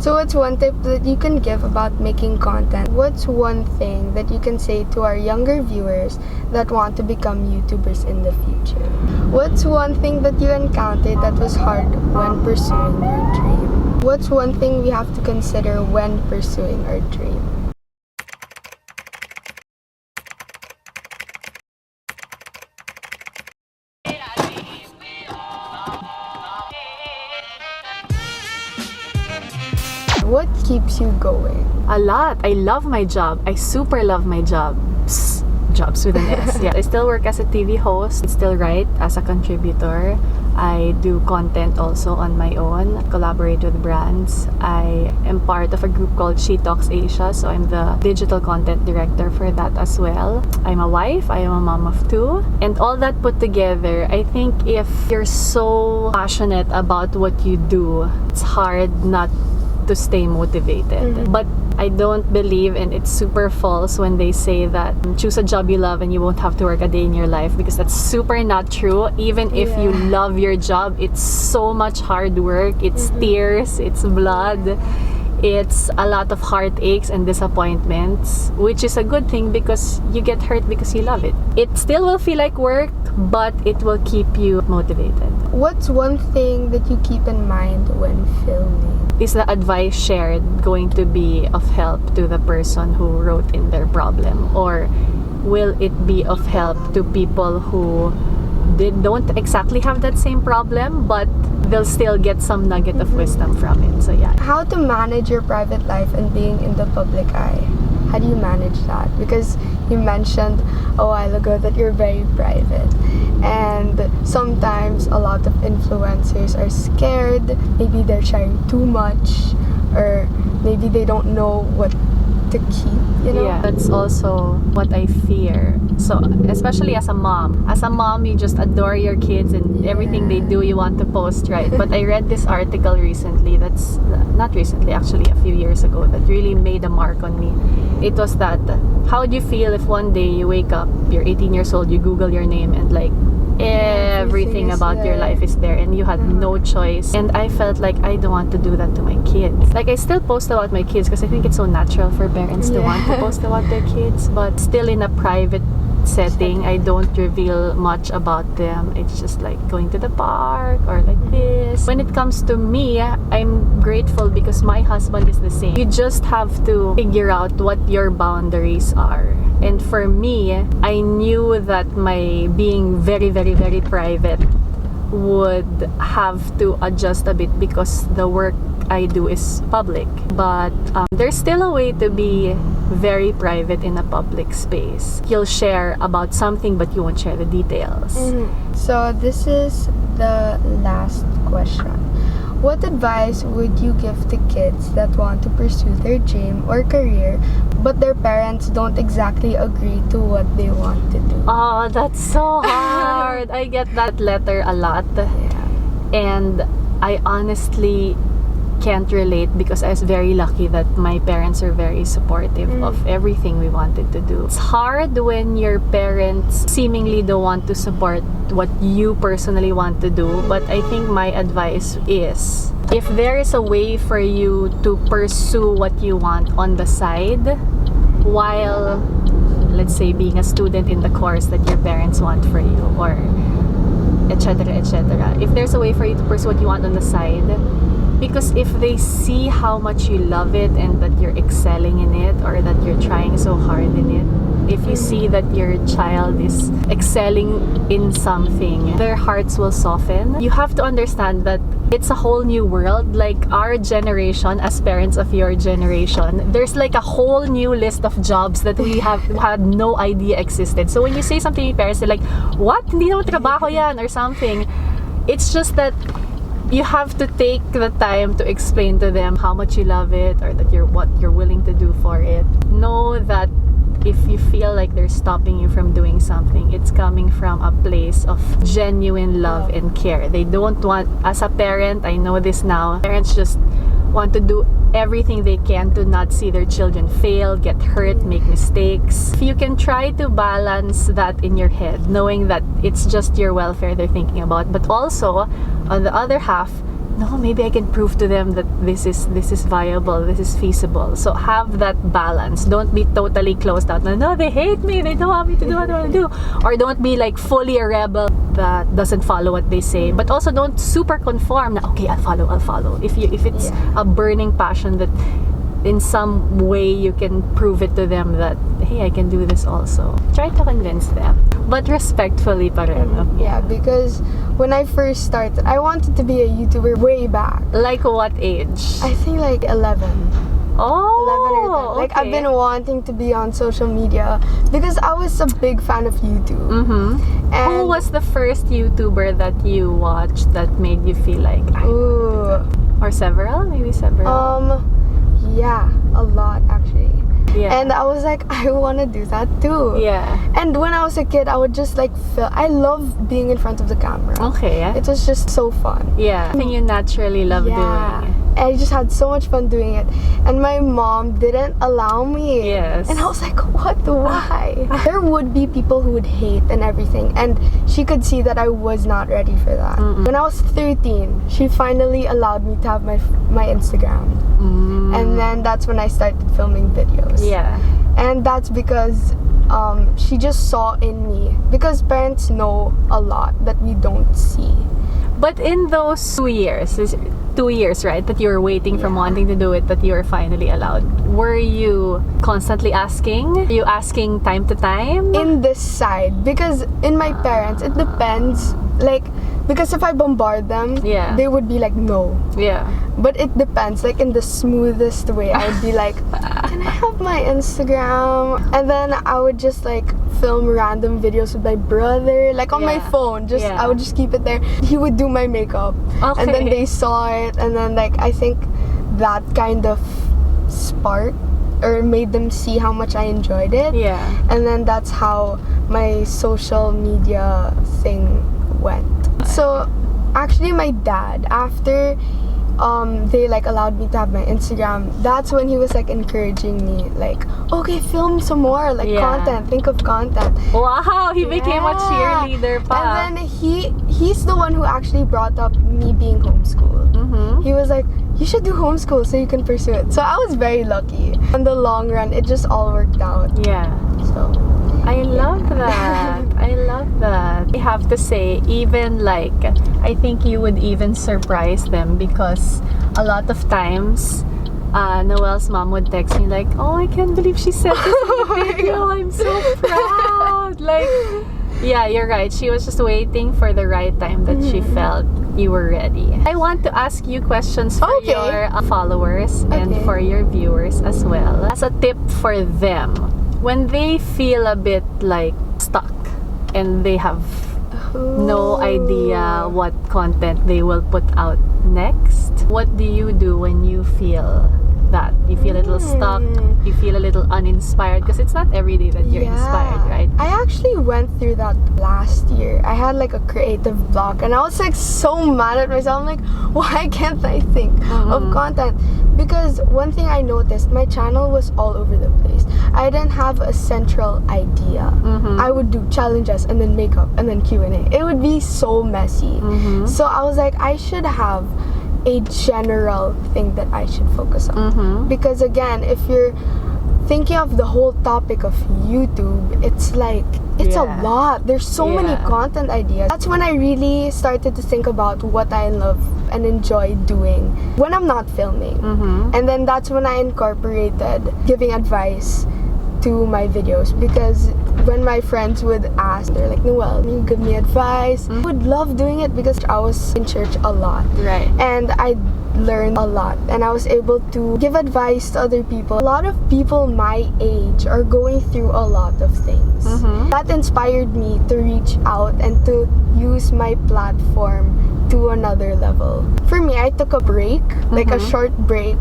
So what's one tip that you can give about making content? What's one thing that you can say to our younger viewers that want to become YouTubers in the future? What's one thing that you encountered that was hard when pursuing your dream? What's one thing we have to consider when pursuing our dream? What keeps you going? A lot. I love my job. I super love my job. Jobs with an S. Yeah. I still work as a TV host. I still write as a contributor. I do content also on my own, collaborate with brands. I am part of a group called She Talks Asia, so I'm the digital content director for that as well. I'm a wife, I am a mom of 2, and all that put together, I think if you're so passionate about what you do, it's hard not to stay motivated. But I don't believe, and it's super false when they say that choose a job you love and you won't have to work a day in your life, because that's super not true. Even if you love your job, it's so much hard work. It's tears, it's blood, it's a lot of heartaches and disappointments, which is a good thing because you get hurt because you love it. It still will feel like work, but it will keep you motivated. What's one thing that you keep in mind when filming? Is the advice shared going to be of help to the person who wrote in their problem? Or will it be of help to people who don't exactly have that same problem, but they'll still get some nugget of wisdom from it? So yeah. How to manage your private life and being in the public eye? How do you manage that? Because you mentioned a while ago that you're very private, and sometimes a lot of influencers are scared. Maybe they're sharing too much, or maybe they don't know what to keep, you know? Yeah, that's also what I fear. So especially as a mom, you just adore your kids and everything they do you want to post, right? But I read this article recently, that's not recently, actually a few years ago, that really made a mark on me. It was that, how would you feel if one day you wake up, you're 18 years old, you Google your name, and like everything about your life is there and you had no choice? And I felt like I don't want to do that to my kids. Like, I still post about my kids because I think it's so natural for parents to want to post about their kids, but still in a private setting, I don't reveal much about them. It's just like going to the park or like this. When it comes to me, I'm grateful because my husband is the same. You just have to figure out what your boundaries are. And for me, I knew that my being very, very, very private would have to adjust a bit because the work I do is public. But there's still a way to be very private in a public space. You'll share about something, but you won't share the details. So this is the last question. What advice would you give to kids that want to pursue their dream or career, but their parents don't exactly agree to what they want to do? Oh, that's so hard. I get that letter a lot. And I honestly can't relate because I was very lucky that my parents are very supportive of everything we wanted to do. It's hard when your parents seemingly don't want to support what you personally want to do, but I think my advice is, if there is a way for you to pursue what you want on the side while, let's say, being a student in the course that your parents want for you, or etc., etc. If there's a way for you to pursue what you want on the side, because if they see how much you love it and that you're excelling in it, or that you're trying so hard in it, if you see that your child is excelling in something, their hearts will soften. You have to understand that it's a whole new world. Like our generation, as parents of your generation, there's like a whole new list of jobs that we have had no idea existed. So when you say something to your parents, they're like, what? Hindi naman trabaho yan, or something. It's just that you have to take the time to explain to them how much you love it, or that what you're willing to do for it. Know that if you feel like they're stopping you from doing something, it's coming from a place of genuine love and care. They don't want, as a parent, I know this now, parents just want to do everything they can to not see their children fail, get hurt, make mistakes. If you can try to balance that in your head, knowing that it's just your welfare they're thinking about, but also on the other half, no, maybe I can prove to them that this is viable, this is feasible. So have that balance. Don't be totally closed out. No, they hate me, they don't want me to do what I want to do. Or don't be like fully a rebel that doesn't follow what they say. But also don't super conform na, okay, I'll follow. If it's a burning passion that in some way you can prove it to them that, hey, I can do this also. Try to convince them. But respectfully pa rin. Yeah, because when I first started, I wanted to be a YouTuber way back. Like what age? I think like 11. Oh, 11 or 10. Like I've been wanting to be on social media because I was a big fan of YouTube. Mm-hmm. And who was the first YouTuber that you watched that made you feel like, ooh. Or several? Maybe several? Yeah, a lot actually. Yeah. And I was like, I want to do that too. Yeah. And when I was a kid, I would just like I love being in front of the camera. Okay. It was just so fun. Yeah. Something you naturally love doing. I just had so much fun doing it. And my mom didn't allow me. Yes. And I was like, what? Why? There would be people who would hate and everything. And she could see that I was not ready for that. Mm-mm. When I was 13, she finally allowed me to have my Instagram. And then that's when I started filming videos. Yeah. And that's because she just saw in me. Because parents know a lot that we don't see. But in those 2 years, 2 years, right, that you were waiting from wanting to do it, that you were finally allowed, were you constantly asking? Were you asking time to time? In this side, because in my parents, it depends. Like, because if I bombard them, they would be like, no. Yeah. But it depends. Like, in the smoothest way, I would be like, can I have my Instagram? And then I would just like film random videos with my brother, like on my phone. I would just keep it there. He would do my makeup. Okay. And then they saw it. And then like, I think that kind of sparked or made them see how much I enjoyed it. Yeah. And then that's how my social media thing went. So actually my dad, after they like allowed me to have my Instagram, that's when he was like encouraging me, like, okay, film some more, like content, think of content. Wow, he became a cheerleader pa. And then he's the one who actually brought up me being homeschooled. He was like, you should do homeschool so you can pursue it. So I was very lucky. In the long run, it just all worked out. Yeah. So I love that. I love that. I have to say, even like, I think you would even surprise them because a lot of times, Noelle's mom would text me like, oh, I can't believe she said this in the video. I'm so proud. Like, yeah, you're right. She was just waiting for the right time that she felt you were ready. I want to ask you questions for your followers and for your viewers as well. As a tip for them, when they feel a bit like stuck and they have no idea what content they will put out next, what do you do when you feel that? You feel a little stuck, you feel a little uninspired, because it's not every day that you're inspired, right? I actually went through that last year. I had like a creative block and I was like so mad at myself. I'm like, why can't I think of content? Because one thing I noticed, my channel was all over the place. I didn't have a central idea. I would do challenges and then makeup and then Q&A. It would be so messy. So I was like, I should have a general thing that I should focus on. Because again, if you're thinking of the whole topic of YouTube, it's like, it's a lot. There's so many content ideas. That's when I really started to think about what I love and enjoy doing when I'm not filming. And then that's when I incorporated giving advice to my videos, because when my friends would ask, they're like, Noelle, can you give me advice? I would love doing it because I was in church a lot. Right. And I learned a lot and I was able to give advice to other people. A lot of people my age are going through a lot of things. That inspired me to reach out and to use my platform to another level. For me, I took a break, like a short break,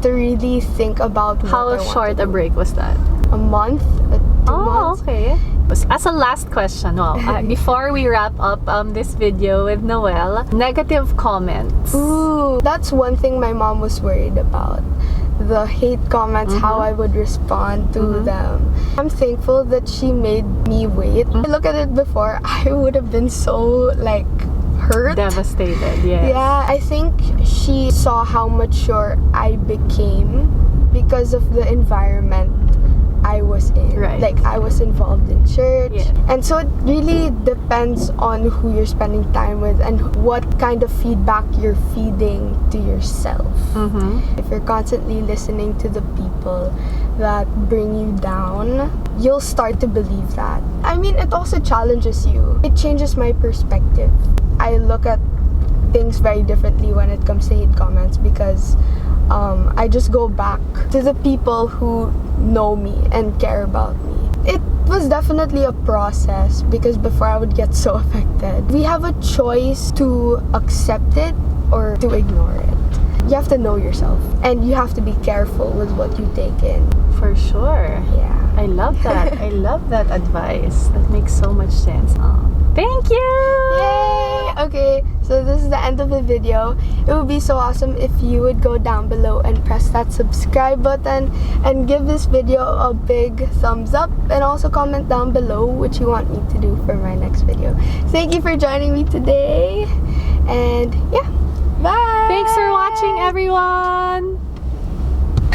to really think about what I How want short to a do. break was that? A month, 2 months. Okay. As a last question, before we wrap up this video with Noelle, negative comments. Ooh, that's one thing my mom was worried about. The hate comments, how I would respond to them. I'm thankful that she made me wait. I look at it before, I would have been so like hurt. Devastated, yes. Yeah, I think she saw how mature I became because of the environment I was in. Right. Like, I was involved in church. Yeah. And so it really depends on who you're spending time with and what kind of feedback you're feeding to yourself. Mm-hmm. If you're constantly listening to the people that bring you down, you'll start to believe that. I mean, it also challenges you. It changes my perspective. I look at things very differently when it comes to hate comments because I just go back to the people who know me and care about me. It was definitely a process because before I would get so affected. We have a choice to accept it or to ignore it. You have to know yourself and you have to be careful with what you take in. For sure. Yeah. I love that. I love that advice. That makes so much sense. Thank you! Yay! Okay, so this is the end of the video. It would be so awesome if you would go down below and press that subscribe button and give this video a big thumbs up and also comment down below what you want me to do for my next video. Thank you for joining me today and yeah, bye! Thanks for watching, everyone!